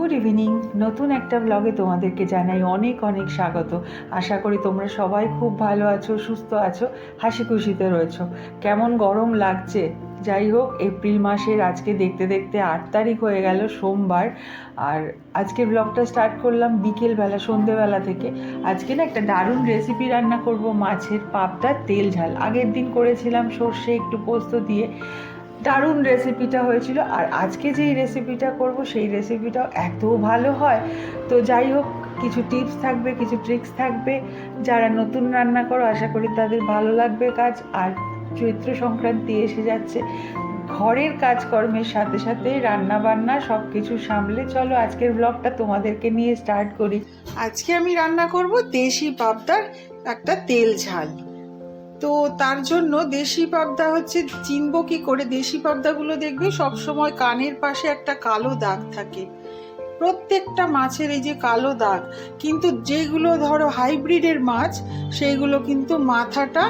Good evening. নতুন একটা ব্লগে তোমাদেরকে জানাই অনেক অনেক স্বাগত। আশা করি তোমরা সবাই খুব ভালো আছো, সুস্থ আছো, হাসি খুশিতে রয়েছো। কেমন গরম লাগছে। যাই হোক, এপ্রিল মাসের আজকে দেখতে দেখতে 8 তারিখ হয়ে গেল, সোমবার। আর আজকে ব্লগটা স্টার্ট করলাম বিকেলবেলা, সন্ধেবেলা থেকে। আজকে না একটা দারুণ রেসিপি রান্না করব, মাছের পাবদার তেল ঝাল। আগের দিন করেছিলাম সর্ষে একটু পোস্ত দিয়ে, দারুণ রেসিপিটা হয়েছিল। আর আজকে যেই রেসিপিটা করব সেই রেসিপিটাও এত ভালো হয়। তো যাই হোক, কিছু টিপস থাকবে, কিছু ট্রিক্স থাকবে। যারা নতুন রান্না করো আশা করি তাদের ভালো লাগবে কাজ। আর চৈত্র সংক্রান্তি এসে যাচ্ছে, ঘরের কাজকর্মের সাথে সাথে রান্না বান্না সব কিছু সামলে চলো আজকের ব্লগটা তোমাদেরকে নিয়ে স্টার্ট করি। আজকে আমি রান্না করব দেশি পাবদার একটা তেল ঝাল। তো তার জন্য দেশি পাবদা হচ্ছে, চিনবো কি করে? দেশি পাবদাগুলো দেখবে সবসময় কানের পাশে একটা কালো দাগ থাকে, প্রত্যেকটা মাছের এই যে কালো দাগ। কিন্তু যেগুলো ধরো হাইব্রিডের মাছ, সেইগুলো কিন্তু মাথাটা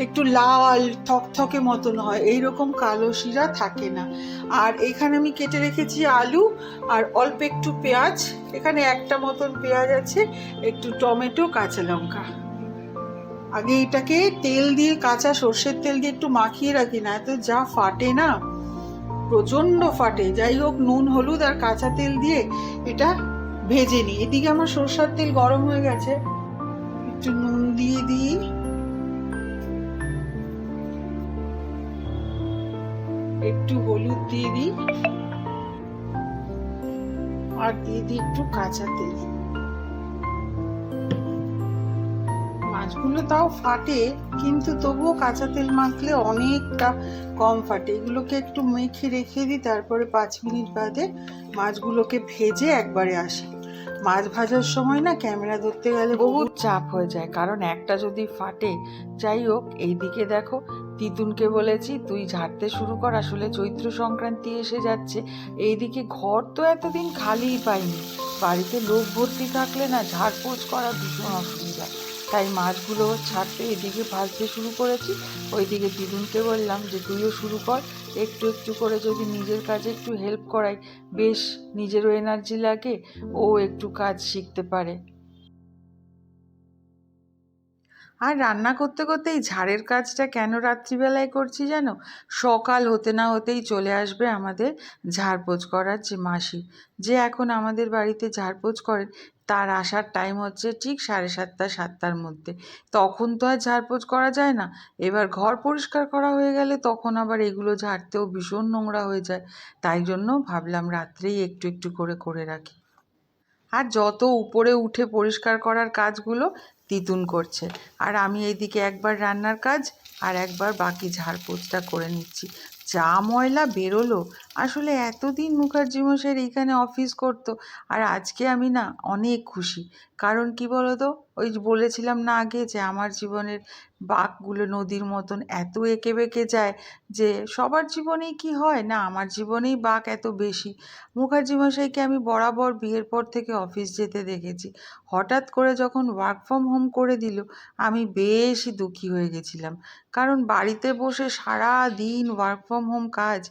একটু লাল থকথকে মতন হয়, এইরকম কালো শিরা থাকে না। আর এখানে আমি কেটে রেখেছি আলু আর অল্প একটু পেঁয়াজ, এখানে একটা মতন পেঁয়াজ আছে, একটু টমেটো, কাঁচা লঙ্কা। আগে এটাকে তেল দিয়ে, কাঁচা সর্ষের তেল দিয়ে একটু মাখিয়ে রাখি, না তো যা ফাটে না, প্রচন্ড ফাটে। যাই হোক, নুন হলুদ আর কাঁচা তেল দিয়ে এটা ভেজে নিই। এদিকে আমার সর্ষের তেল গরম হয়ে গেছে, একটু নুন দিয়ে দিই, একটু হলুদ দিয়ে দিই, আর দিয়ে দিই একটু কাঁচা তেল। মাছগুলো তাও ফাটে, কিন্তু তবুও কাঁচা তেল মাখলে অনেকটা কম ফাটে। এগুলোকে একটু মেখে রেখে দিই, তারপরে 5 মিনিট বাদে মাছগুলোকে ভেজে একবারে আসি। মাছ ভাজার সময় না ক্যামেরা ধরতে গেলে বহুত চাপ হয়ে যায়, কারণ একটা যদি ফাটে। যাই হোক, এইদিকে দেখো, তিতুনকে বলেছি তুই ঝাড়তে শুরু কর, আসলে চৈত্র সংক্রান্তি এসে যাচ্ছে। এইদিকে ঘর তো এতদিন খালিই পাইনি, বাড়িতে লোক ভর্তি থাকলে না ঝাড়পোছ করা ভীষণ অসুবিধা। তাই মাছগুলো ছাড়তে এদিকে ভাজতে শুরু করেছি। ওইদিকে দিদুনকে বললাম যে তুইও শুরু কর, একটু একটু করে যদি নিজের কাজে একটু হেল্প করাই, বেশ নিজেরও এনার্জি লাগে, ও একটু কাজ শিখতে পারে। আর রান্না করতে করতে এই ঝাড়ের কাজটা কেন রাত্রিবেলায় করছি জানো? সকাল হতে না হতেই চলে আসবে আমাদের ঝাড়পোছ করার যে মাসি, যে এখন আমাদের বাড়িতে ঝাড়পোছ করেন, তার আসার টাইম হচ্ছে ঠিক 7:30 7টার মধ্যে। তখন তো আর ঝাড়পোছ করা যায় না। এবার ঘর পরিষ্কার করা হয়ে গেলে তখন আবার এগুলো ঝাড়তেও ভীষণ নোংরা হয়ে যায়। তাই জন্য ভাবলাম রাত্রেই একটু একটু করে করে রাখি। আর যত উপরে উঠে পরিষ্কার করার কাজগুলো তিতুন করছে, আর আমি এইদিকে একবার রান্নার কাজ আর একবার বাকি ঝাড়পোছটা করে নিচ্ছি। যা ময়লা বেরোলো! আসলে এতদিন মুখার্জি মশাইয়ের এইখানে অফিস করতো, আর আজকে আমি না অনেক খুশি। কারণ কি বলো তো, ওই যে বলেছিলাম না আগে, যে আমার জীবনের বাঁকগুলো নদীর মতন এত এঁকে বেঁকে যায়, যে সবার জীবনেই কি হয় না, আমার জীবনেই বাঁক এত বেশি। মুখার্জি মশাইকে আমি বরাবর বিয়ের পর থেকে অফিস যেতে দেখেছি। হঠাৎ করে যখন ওয়ার্ক ফ্রম হোম করে দিল, আমি বেশি দুঃখী হয়ে গেছিলাম। কারণ বাড়িতে বসে সারা দিন ওয়ার্ক ফ্রম হোম কাজ,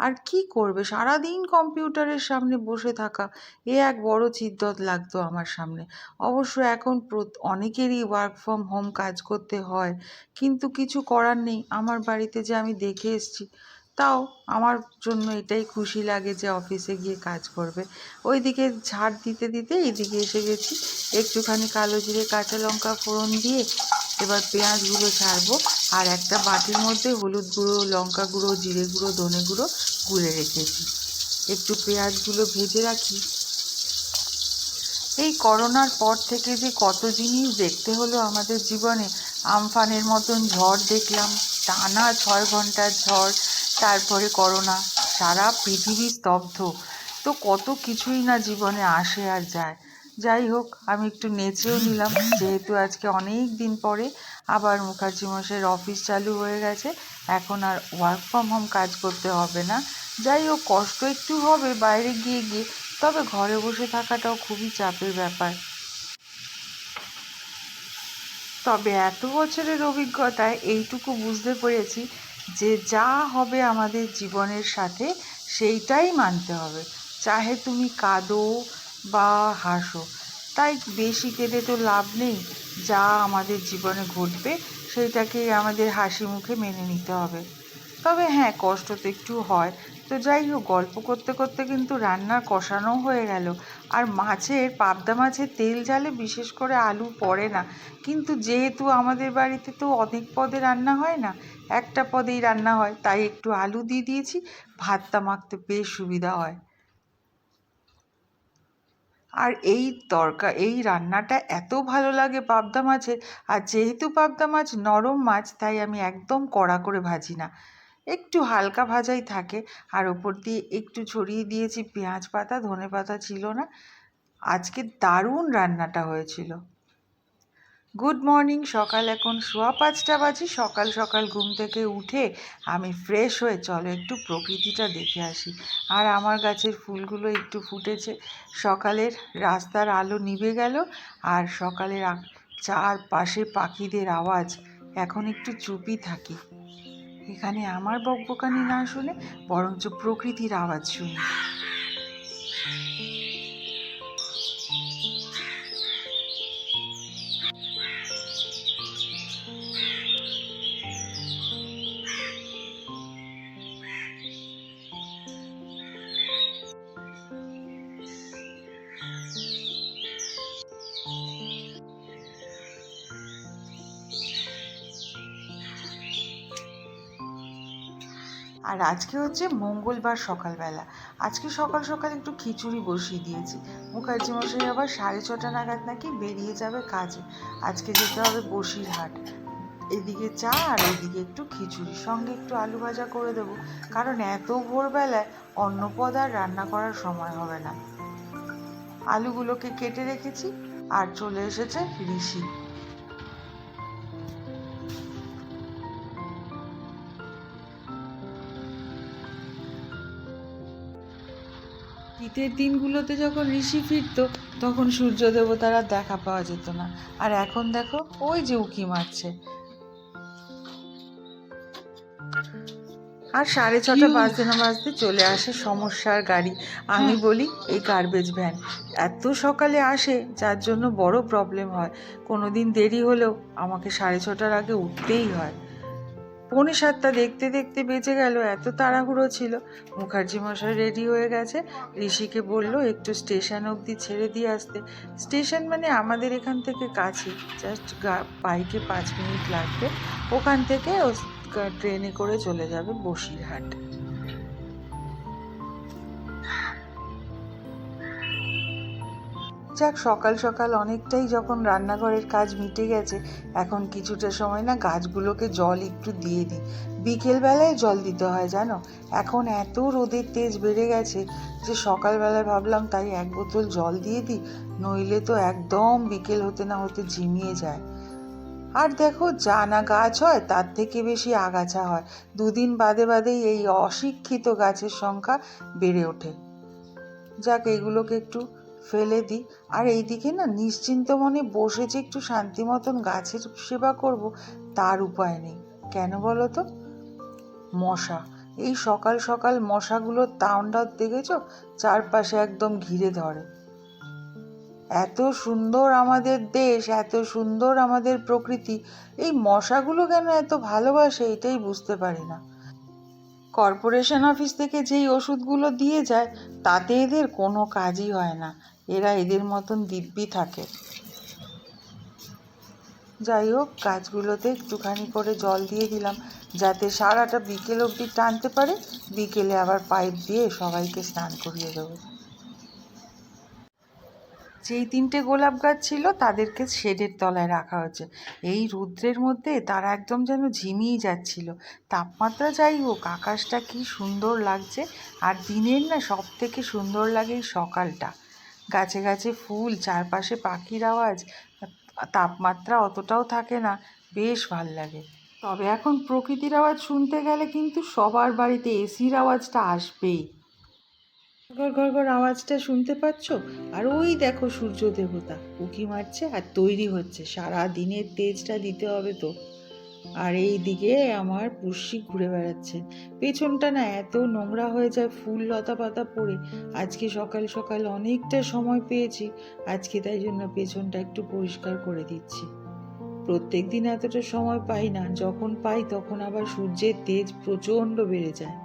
আর কি করবে, সারা দিন কম্পিউটারের সামনে বসে থাকা, এ এক বড় চিদ্দত লাগতো আমার সামনে। অবশ্য এখন অনেকেরই ওয়ার্ক ফ্রম হোম কাজ করতে হয়, কিন্তু কিছু করার নেই। আমার বাড়িতে যে আমি দেখে এসেছি, তাও আমার জন্য এটাই খুশি লাগে যে অফিসে গিয়ে কাজ করবে। ওইদিকে ঝাড় দিতে দিতে এইদিকে এসে গেছি। একটুখানি কালো জিরে কাঁচা লঙ্কা ফোড়ন দিয়ে এবার পেঁয়াজগুলো ছাড়বো। আর একটা বাটির মধ্যে হলুদ গুঁড়ো, লঙ্কা গুঁড়ো, জিরে গুঁড়ো, ধনে গুঁড়ো গুলে রেখেছি। একটু পেঁয়াজগুলো ভেজে রাখি। এই করোনার পর থেকে যে কত জিনিস দেখতে হলো আমাদের জীবনে। আমফানের মতন ঝড় দেখলাম, টানা 6 ঘন্টার ঝড়, তারপরে করোনা, সারা পৃথিবী স্তব্ধ। তো কত কিছুই না জীবনে আসে আর যায়। যাই হোক, আমি একটু নেচেও নিলাম, যেহেতু আজকে অনেক দিন পরে আবার মুখার্জি মশাইয়ের অফিস চালু হয়ে গেছে। এখন আর ওয়ার্ক ফ্রম হোম কাজ করতে হবে না। যাই হোক, কষ্ট একটু হবে বাইরে গিয়ে গিয়ে, তবে ঘরে বসে থাকাটাও খুবই চাপের ব্যাপার। তবে এত বছরের অভিজ্ঞতায় এইটুকু বুঝতে পেরেছি যে যা হবে আমাদের জীবনের সাথে সেইটাই মানতে হবে। চাহে তুমি কাঁদো বা হাসো। তাই বেশি কেঁদে তো লাভ নেই, যা আমাদের জীবনে ঘটবে সেইটাকেই আমাদের হাসি মুখে মেনে নিতে হবে। তবে হ্যাঁ, কষ্ট তো একটু হয়। তো যাই হোক, গল্প করতে করতে কিন্তু রান্নার কষানোও হয়ে গেল। আর পাবদা মাছের তেল ঝালে বিশেষ করে আলু পড়ে না, কিন্তু যেহেতু আমাদের বাড়িতে তো অনেক পদে রান্না হয় না, একটা পদেই রান্না হয়, তাই একটু আলু দিয়ে দিয়েছি, ভাতটা মাখতে বেশ সুবিধা হয়। আর এই রান্নাটা এত ভালো লাগে পাবদা মাছের। আর যেহেতু পাবদা মাছ নরম মাছ, তাই আমি একদম কড়া করে ভাজি না, একটু হালকা ভাজাই থাকে। আর ওপর দিয়ে একটু ছড়িয়ে দিয়েছি পেঁয়াজ পাতা, ধনে পাতা ছিল না। আজকে দারুণ রান্নাটা হয়েছিল। Good morning. সকাল এখন 5:15 বাজে। সকাল সকাল ঘুম থেকে উঠে আমি ফ্রেশ হয়ে চলো একটু প্রকৃতিটা দেখে আসি। আর আমার গাছের ফুলগুলো একটু ফুটেছে। সকালের রাস্তার আলো নিভে গেল, আর সকালের চারপাশে পাখিদের আওয়াজ। এখন একটু চুপই থাকি, এখানে আমার বকবকানি না শুনে বরঞ্চ প্রকৃতির আওয়াজ শুনি। আর আজকে হচ্ছে মঙ্গলবার সকালবেলা। আজকে সকাল সকাল একটু খিচুড়ি বসিয়ে দিয়েছি। মুখার্জি মশাই আবার 6:30 নাগাদ নাকি বেরিয়ে যাবে কাজে। আজকে যেতে হবে বসিরহাট। এদিকে চা আর এদিকে একটু খিচুড়ি, সঙ্গে একটু আলু ভাজা করে দেবো, কারণ এত ভোরবেলায় অন্য পদ আর রান্না করার সময় হবে না। আলুগুলোকে কেটে রেখেছি, আর চলে এসেছে ঋষি। শীতের দিনগুলোতে যখন ঋষি ফিরতো, তখন সূর্য দেবতার আর দেখা পাওয়া যেত না। আর এখন দেখো, ওই যে উঁকি মারছে। আর 6:30 বাজতে না বাজতে চলে আসে সমস্যার গাড়ি। আমি বলি এই গার্বেজ ভ্যান এত সকালে আসে, যার জন্য বড় প্রবলেম হয়। কোনো দিন দেরি হলেও আমাকে 6:30 আগে উঠতেই হয়। 6:45 দেখতে দেখতে বেজে গেল, এত তাড়াহুড়ো ছিল। মুখার্জি মশাই রেডি হয়ে গেছে। ঋষিকে বলল একটু স্টেশন অবধি ছেড়ে দিয়ে আসতে। স্টেশন মানে আমাদের এখান থেকে কাছে, জাস্ট বাইকে 5 মিনিট লাগবে। ওখান থেকে ট্রেনে করে চলে যাবে বসিরহাট। যাক, সকাল সকাল অনেকটাই যখন রান্নাঘরের কাজ মিটে গেছে, এখন কিছুটা সময় না গাছগুলোকে জল একটু দিয়ে দিই। বিকেলবেলায় জল দিতে হয় জানো, এখন এত রোদের তেজ বেড়ে গেছে যে সকালবেলায় ভাবলাম তাই 1 বোতল জল দিয়ে দিই, নইলে তো একদম বিকেল হতে না হতে ঝিমিয়ে যায়। আর দেখো, যা না গাছ হয় তার থেকে বেশি আগাছা হয়। 2 দিন বাদে বাদেই এই অশিক্ষিত গাছের সংখ্যা বেড়ে ওঠে। যাক, এগুলোকে একটু ফেলে দিই। আর এইদিকে না নিশ্চিন্ত মনে বসে যে একটু শান্তি মতন গাছের সেবা করব, তার উপায় নেই। কেন বলো তো? মশা। এই সকাল সকাল মশাগুলোর তাণ্ডব দেখেছো? চারপাশে একদম ঘিরে ধরে। এত সুন্দর আমাদের দেশ, এত সুন্দর আমাদের প্রকৃতি, এই মশাগুলো কেন এত ভালোবাসে এটাই বুঝতে পারি না। কর্পোরেশন অফিস থেকে যেই ওষুধগুলো দিয়ে যায়, তাতে এদের কোনো কাজই হয় না। এরা এদের মতন দিব্যি থাকে। যাই হোক, গাছগুলোতে একটুখানি করে জল দিয়ে দিলাম, যাতে সারাটা বিকেল অবধি টানতে পারে। বিকেলে আবার পাইপ দিয়ে সবাইকে স্নান করিয়ে দেবো। যেই 3টে গোলাপ গাছ ছিল তাদেরকে শেডের তলায় রাখা হয়েছে। এই রৌদ্রের মধ্যে তারা একদম যেন ঝিমিয়ে যাচ্ছিল। তাপমাত্রা যাই হোক, আকাশটা কি সুন্দর লাগছে। আর দিনের না সব থেকে সুন্দর লাগে এই সকালটা। গাছে গাছে ফুল, চারপাশে পাখির আওয়াজ, তাপমাত্রা অতটাও থাকে না, বেশ ভাল লাগে। তবে এখন প্রকৃতির আওয়াজ শুনতে গেলে কিন্তু সবার বাড়িতে এসির আওয়াজটা আসবেই। ঘর ঘর ঘর আওয়াজটা শুনতে পাচ্ছ? আর ওই দেখো সূর্য দেবতা উঁকি মারছে আর তৈরি হচ্ছে, সারা দিনের তেজটা দিতে হবে তো। আর এই দিকে আমার পুষ্যি ঘুরে বেড়াচ্ছে। পেছনটা না এত নোংরা হয়ে যায় ফুল লতা পাতা পড়ে। আজকে সকাল সকাল অনেকটা সময় পেয়েছি, আজকে তাই জন্য পেছনটা একটু পরিষ্কার করে দিচ্ছি। প্রত্যেক দিন এতটা সময় পাই না, যখন পাই তখন আবার সূর্যের তেজ প্রচণ্ড বেড়ে যায়।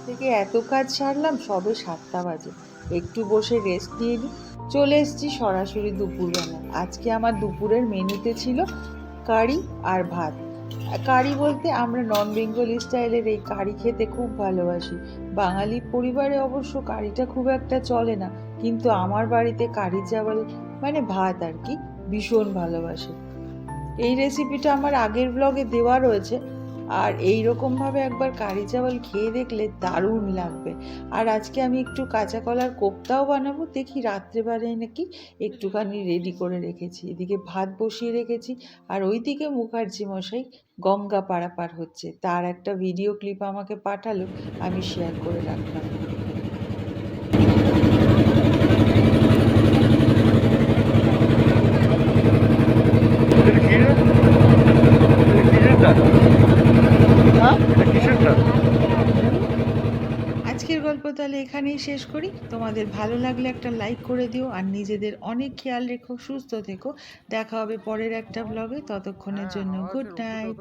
থেকে এত কাজ সারলাম, সবে 7টা বাজে। একটু বসে রেস্ট নিয়ে নিই। চলে এসেছি সরাসরি দুপুরবেলা। আজকে আমার দুপুরের মেনুতে ছিল কারি আর ভাত। কারি বলতে আমরা নন বেঙ্গলি স্টাইলের এই কারি খেতে খুব ভালোবাসি। বাঙালি পরিবারে অবশ্য কারিটা খুব একটা চলে না, কিন্তু আমার বাড়িতে কারি চাওয়াল মানে ভাত আর কি ভীষণ ভালোবাসে। এই রেসিপিটা আমার আগের ব্লগে দেওয়া রয়েছে, আর এই রকমভাবে একবার কারি চাওয়াল খেয়ে দেখলে দারুণ লাগবে। আর আজকে আমি একটু কাঁচা কলার কোপ্তাও বানাবো, দেখি রাত্রেবেলায় নাকি একটুখানি রেডি করে রেখেছি। এদিকে ভাত বসিয়ে রেখেছি, আর ওইদিকে মুখার্জি মশাই গঙ্গা পারাপার হচ্ছে, তার একটা ভিডিও ক্লিপ আমাকে পাঠালো, আমি শেয়ার করে রাখলাম। আজকের গল্প তাহলে এখানেই শেষ করি। তোমাদের ভালো লাগলে একটা লাইক করে দিও, আর নিজেদের অনেক খেয়াল রেখো, সুস্থ থেকো। দেখা হবে পরের একটা ব্লগে, ততক্ষণের জন্য গুড নাইট।